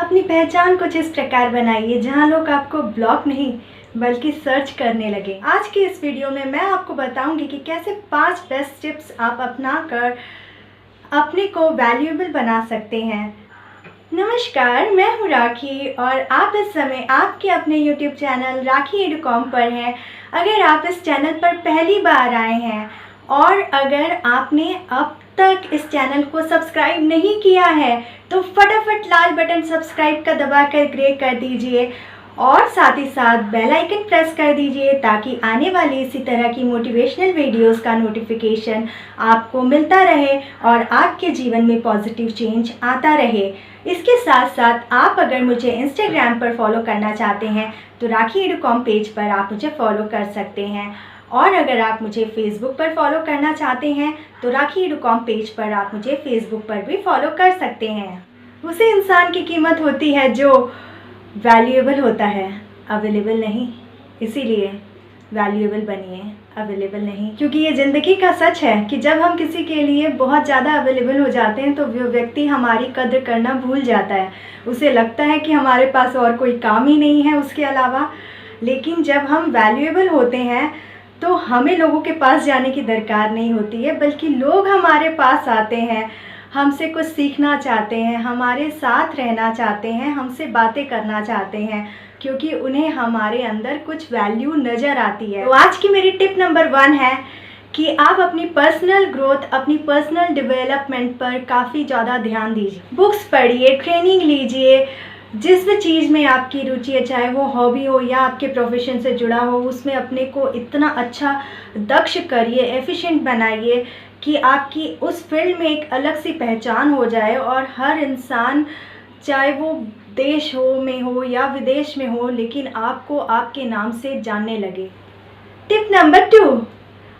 अपनी पहचान कुछ इस प्रकार बनाइए जहां लोग आपको ब्लॉक नहीं बल्कि सर्च करने लगे। आज की इस वीडियो में मैं आपको बताऊंगी कि कैसे 5 बेस्ट टिप्स आप अपना कर अपने को वैल्यूएबल बना सकते हैं। नमस्कार, मैं हूँ राखी और आप इस समय आपके अपने YouTube चैनल राखी एडुकॉम पर हैं। अगर आप इस चैनल पर पहली बार आए हैं और अगर आपने अब तक इस चैनल को सब्सक्राइब नहीं किया है तो फटाफट लाल बटन सब्सक्राइब का दबाकर क्लिक कर दीजिए और साथ ही साथ बेल आइकन प्रेस कर दीजिए ताकि आने वाली इसी तरह की मोटिवेशनल वीडियोस का नोटिफिकेशन आपको मिलता रहे और आपके जीवन में पॉजिटिव चेंज आता रहे। इसके साथ साथ आप अगर मुझे इंस्टाग्राम पर फॉलो करना चाहते हैं तो राखी एडुकॉम पेज पर आप मुझे फॉलो कर सकते हैं और अगर आप मुझे फेसबुक पर फॉलो करना चाहते हैं तो राखी एडुकॉम पेज पर आप मुझे फेसबुक पर भी फॉलो कर सकते हैं। उसी इंसान की कीमत होती है जो वैल्यूएबल होता है, अवेलेबल नहीं। इसीलिए वैल्यूएबल बनिए, अवेलेबल नहीं, क्योंकि ये ज़िंदगी का सच है कि जब हम किसी के लिए बहुत ज़्यादा अवेलेबल हो जाते हैं तो वो व्यक्ति हमारी कद्र करना भूल जाता है। उसे लगता है कि हमारे पास और कोई काम ही नहीं है उसके अलावा। लेकिन जब हम वैल्यूएबल होते हैं तो हमें लोगों के पास जाने की दरकार नहीं होती है, बल्कि लोग हमारे पास आते हैं, हमसे कुछ सीखना चाहते हैं, हमारे साथ रहना चाहते हैं, हमसे बातें करना चाहते हैं, क्योंकि उन्हें हमारे अंदर कुछ वैल्यू नज़र आती है। तो आज की मेरी टिप नंबर 1 है कि आप अपनी पर्सनल ग्रोथ, अपनी पर्सनल डेवलपमेंट पर काफ़ी ज़्यादा ध्यान दीजिए। बुक्स पढ़िए, ट्रेनिंग लीजिए, जिस भी चीज़ में आपकी रुचि है, चाहे वो हॉबी हो या आपके प्रोफेशन से जुड़ा हो, उसमें अपने को इतना अच्छा दक्ष करिए, एफिशिएंट बनाइए कि आपकी उस फील्ड में एक अलग सी पहचान हो जाए और हर इंसान, चाहे वो देश में हो या विदेश में हो, लेकिन आपको आपके नाम से जानने लगे। Tip number 2,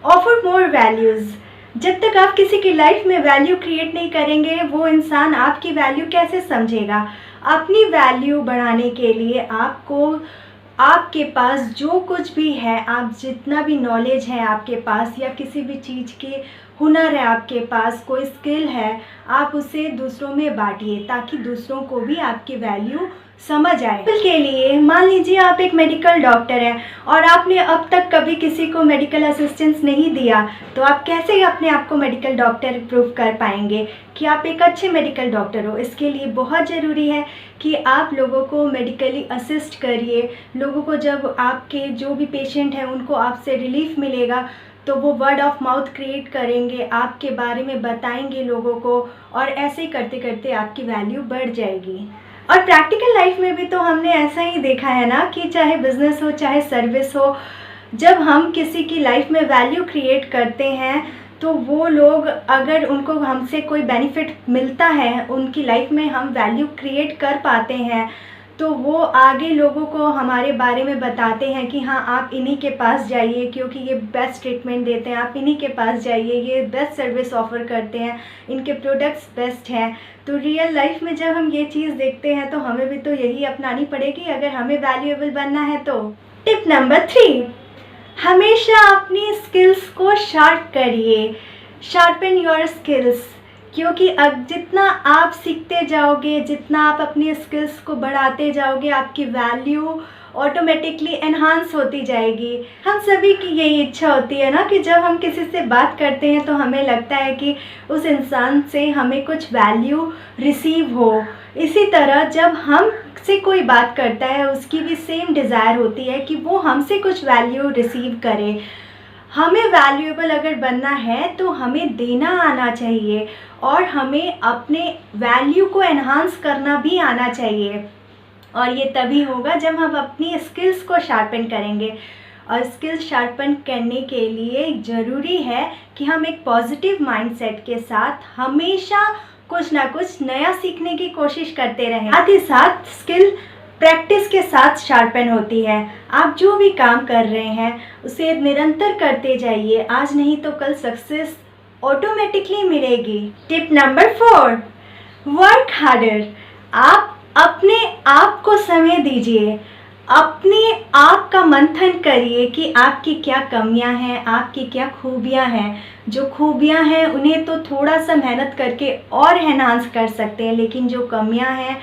offer more values. जब तक आप किसी की लाइफ में वैल्यू क्रिएट नहीं करेंगे, वो इंसान आपकी वैल्यू कैसे समझेगा। अपनी वैल्यू बढ़ाने के लिए आपको आपके पास जो कुछ भी है, आप जितना भी नॉलेज है आपके पास या किसी भी चीज़ के हुनर है आपके पास, कोई स्किल है, आप उसे दूसरों में बांटिए ताकि दूसरों को भी आपकी वैल्यू समझ आए। के लिए मान लीजिए आप एक मेडिकल डॉक्टर हैं और आपने अब तक कभी किसी को मेडिकल असिस्टेंस नहीं दिया, तो आप कैसे अपने आप को मेडिकल डॉक्टर प्रूव कर पाएंगे कि आप एक अच्छे मेडिकल डॉक्टर हो। इसके लिए बहुत ज़रूरी है कि आप लोगों को मेडिकली असिस्ट करिए। लोगों को जब आपके जो भी पेशेंट हैं उनको आपसे रिलीफ मिलेगा तो वो वर्ड ऑफ माउथ क्रिएट करेंगे, आपके बारे में बताएंगे लोगों को और ऐसे ही करते करते आपकी वैल्यू बढ़ जाएगी। और प्रैक्टिकल लाइफ में भी तो हमने ऐसा ही देखा है ना कि चाहे बिज़नेस हो चाहे सर्विस हो, जब हम किसी की लाइफ में वैल्यू क्रिएट करते हैं तो वो लोग, अगर उनको हमसे कोई बेनिफिट मिलता है, उनकी लाइफ में हम वैल्यू क्रिएट कर पाते हैं, तो वो आगे लोगों को हमारे बारे में बताते हैं कि हाँ, आप इन्हीं के पास जाइए क्योंकि ये बेस्ट ट्रीटमेंट देते हैं, आप इन्हीं के पास जाइए, ये बेस्ट सर्विस ऑफ़र करते हैं, इनके प्रोडक्ट्स बेस्ट हैं। तो रियल लाइफ में जब हम ये चीज़ देखते हैं तो हमें भी तो यही अपनानी पड़ेगी अगर हमें वैल्यूएबल बनना है तो। टिप नंबर 3, हमेशा अपनी स्किल्स को शार्प करिए। शार्पन योर स्किल्स, क्योंकि अब जितना आप सीखते जाओगे, जितना आप अपनी स्किल्स को बढ़ाते जाओगे, आपकी वैल्यू ऑटोमेटिकली एनहांस होती जाएगी। हम सभी की यही इच्छा होती है ना कि जब हम किसी से बात करते हैं तो हमें लगता है कि उस इंसान से हमें कुछ वैल्यू रिसीव हो। इसी तरह जब हम से कोई बात करता है, उसकी भी सेम डिज़ायर होती है कि वो हमसे कुछ वैल्यू रिसीव करे। हमें वैल्यूएबल अगर बनना है तो हमें देना आना चाहिए और हमें अपने वैल्यू को एनहांस करना भी आना चाहिए। और ये तभी होगा जब हम अपनी स्किल्स को शार्पन करेंगे। और स्किल्स शार्पन करने के लिए ज़रूरी है कि हम एक पॉजिटिव माइंडसेट के साथ हमेशा कुछ ना कुछ नया सीखने की कोशिश करते रहें। साथ ही साथ स्किल प्रैक्टिस के साथ शार्पन होती है। आप जो भी काम कर रहे हैं उसे निरंतर करते जाइए, आज नहीं तो कल सक्सेस ऑटोमेटिकली मिलेगी। Tip number 4, work harder. आप अपने आप को समय दीजिए, अपने आप का मंथन करिए कि आपकी क्या कमियां हैं, आपकी क्या खूबियां हैं। जो खूबियां हैं उन्हें तो थोड़ा सा मेहनत करके और एनहांस कर सकते हैं, लेकिन जो कमियां हैं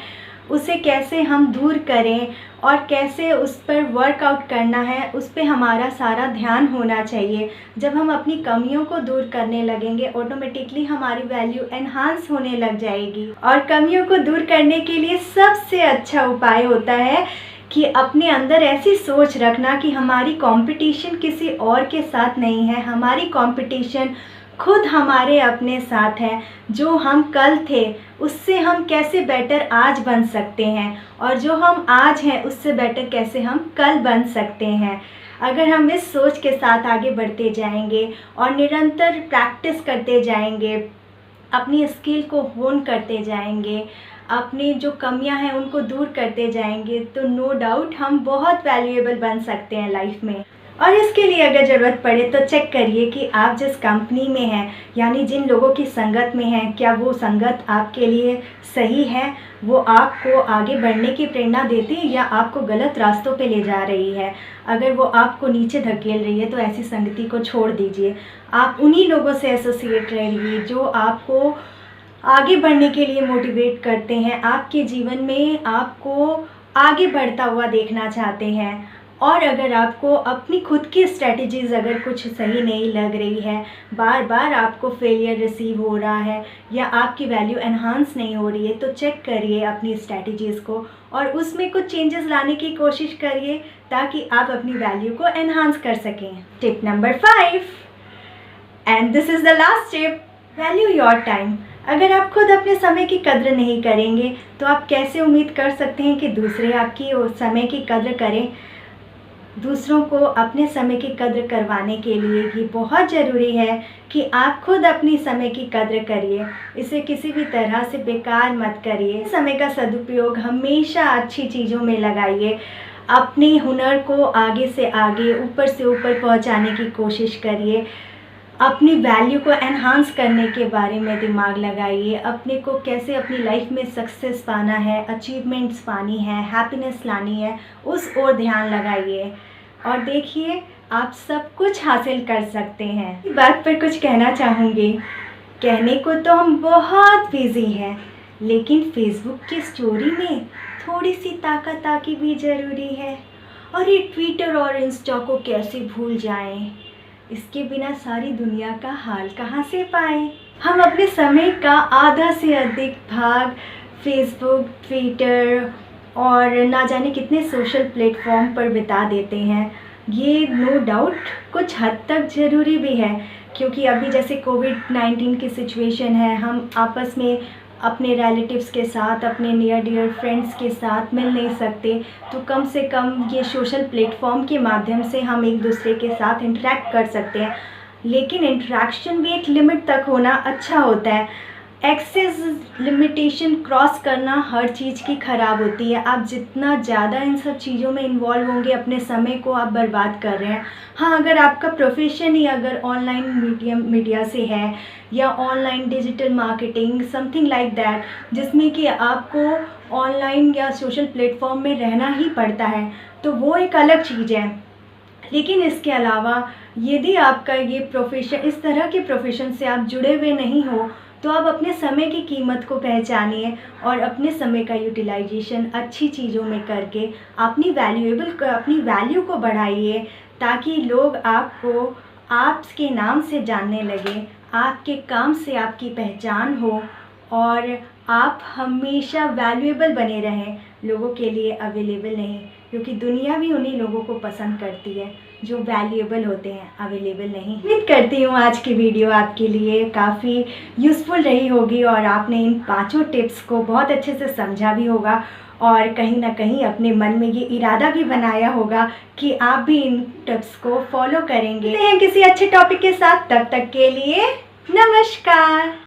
उसे कैसे हम दूर करें और कैसे उस पर वर्कआउट करना है, उस पे हमारा सारा ध्यान होना चाहिए। जब हम अपनी कमियों को दूर करने लगेंगे, ऑटोमेटिकली हमारी वैल्यू एनहांस होने लग जाएगी। और कमियों को दूर करने के लिए सबसे अच्छा उपाय होता है कि अपने अंदर ऐसी सोच रखना कि हमारी कंपटीशन किसी और के साथ नहीं है, हमारी कंपटीशन खुद हमारे अपने साथ है। जो हम कल थे उससे हम कैसे बेटर आज बन सकते हैं, और जो हम आज हैं उससे बेटर कैसे हम कल बन सकते हैं। अगर हम इस सोच के साथ आगे बढ़ते जाएंगे और निरंतर प्रैक्टिस करते जाएंगे, अपनी स्किल को होन करते जाएंगे, अपनी जो कमियां हैं उनको दूर करते जाएंगे, तो नो डाउट हम बहुत वैल्यूएबल बन सकते हैं लाइफ में। और इसके लिए अगर ज़रूरत पड़े तो चेक करिए कि आप जिस कंपनी में हैं, यानी जिन लोगों की संगत में हैं, क्या वो संगत आपके लिए सही है, वो आपको आगे बढ़ने की प्रेरणा देती है या आपको गलत रास्तों पे ले जा रही है। अगर वो आपको नीचे धकेल रही है तो ऐसी संगति को छोड़ दीजिए। आप उन्हीं लोगों से एसोसिएट रहिए जो आपको आगे बढ़ने के लिए मोटिवेट करते हैं, आपके जीवन में आपको आगे बढ़ता हुआ देखना चाहते हैं। और अगर आपको अपनी खुद की स्ट्रैटेजीज़ अगर कुछ सही नहीं लग रही है, बार बार आपको फेलियर रिसीव हो रहा है या आपकी वैल्यू एनहांस नहीं हो रही है, तो चेक करिए अपनी स्ट्रैटेजीज़ को और उसमें कुछ चेंजेस लाने की कोशिश करिए ताकि आप अपनी वैल्यू को एनहांस कर सकें। Tip number 5, and this is the last tip, value your time. अगर आप खुद अपने समय की कद्र नहीं करेंगे तो आप कैसे उम्मीद कर सकते हैं कि दूसरे आपकी समय की कद्र करें। दूसरों को अपने समय की कद्र करवाने के लिए ही बहुत ज़रूरी है कि आप खुद अपनी समय की कद्र करिए। इसे किसी भी तरह से बेकार मत करिए। समय का सदुपयोग हमेशा अच्छी चीज़ों में लगाइए। अपने हुनर को आगे से आगे, ऊपर से ऊपर पहुंचाने की कोशिश करिए। अपनी वैल्यू को एनहांस करने के बारे में दिमाग लगाइए। अपने को कैसे अपनी लाइफ में सक्सेस पाना है, अचीवमेंट्स पानी है, हैप्पीनेस लानी है, उस ओर ध्यान लगाइए और देखिए आप सब कुछ हासिल कर सकते हैं। इस बात पर कुछ कहना चाहूँगी। कहने को तो हम बहुत बिजी हैं, लेकिन फेसबुक की स्टोरी में थोड़ी सी ताकी भी ज़रूरी है। और ये ट्विटर और इंस्टा को कैसे भूल जाएं? इसके बिना सारी दुनिया का हाल कहाँ से पाएं? हम अपने समय का आधा से अधिक भाग फेसबुक, ट्विटर और ना जाने कितने सोशल प्लेटफॉर्म पर बिता देते हैं। ये नो डाउट कुछ हद तक ज़रूरी भी है, क्योंकि अभी जैसे कोविड-19 की सिचुएशन है, हम आपस में अपने रिलेटिव्स के साथ, अपने नियर डियर फ्रेंड्स के साथ मिल नहीं सकते, तो कम से कम ये सोशल प्लेटफॉर्म के माध्यम से हम एक दूसरे के साथ इंटरेक्ट कर सकते हैं। लेकिन इंटरेक्शन भी एक लिमिट तक होना अच्छा होता है। एक्सेस लिमिटेशन क्रॉस करना हर चीज़ की ख़राब होती है। आप जितना ज़्यादा इन सब चीज़ों में इन्वॉल्व होंगे, अपने समय को आप बर्बाद कर रहे हैं। हाँ, अगर आपका प्रोफेशन ही अगर ऑनलाइन मीडिया से है या online digital marketing, something like that, जिसमें कि आपको ऑनलाइन या सोशल प्लेटफॉर्म में रहना ही पड़ता है, तो वो एक अलग चीज़ है। लेकिन इसके अलावा यदि आपका ये प्रोफेशन, इस तरह के प्रोफेशन से आप जुड़े हुए नहीं हो, तो आप अपने समय की कीमत को पहचानिए और अपने समय का यूटिलाइजेशन अच्छी चीज़ों में करके अपनी वैल्यू को बढ़ाइए, ताकि लोग आपको आपके नाम से जानने लगे, आपके काम से आपकी पहचान हो और आप हमेशा वैल्यूएबल बने रहें, लोगों के लिए अवेलेबल नहीं, क्योंकि दुनिया भी उन्हीं लोगों को पसंद करती है जो वैल्यूएबल होते हैं, अवेलेबल नहीं। उम्मीद करती हूँ आज की वीडियो आपके लिए काफ़ी यूज़फुल रही होगी और आपने इन 5 टिप्स को बहुत अच्छे से समझा भी होगा और कहीं ना कहीं अपने मन में ये इरादा भी बनाया होगा कि आप भी इन टिप्स को फॉलो करेंगे। मिलते हैं किसी अच्छे टॉपिक के साथ, तब तक के लिए नमस्कार।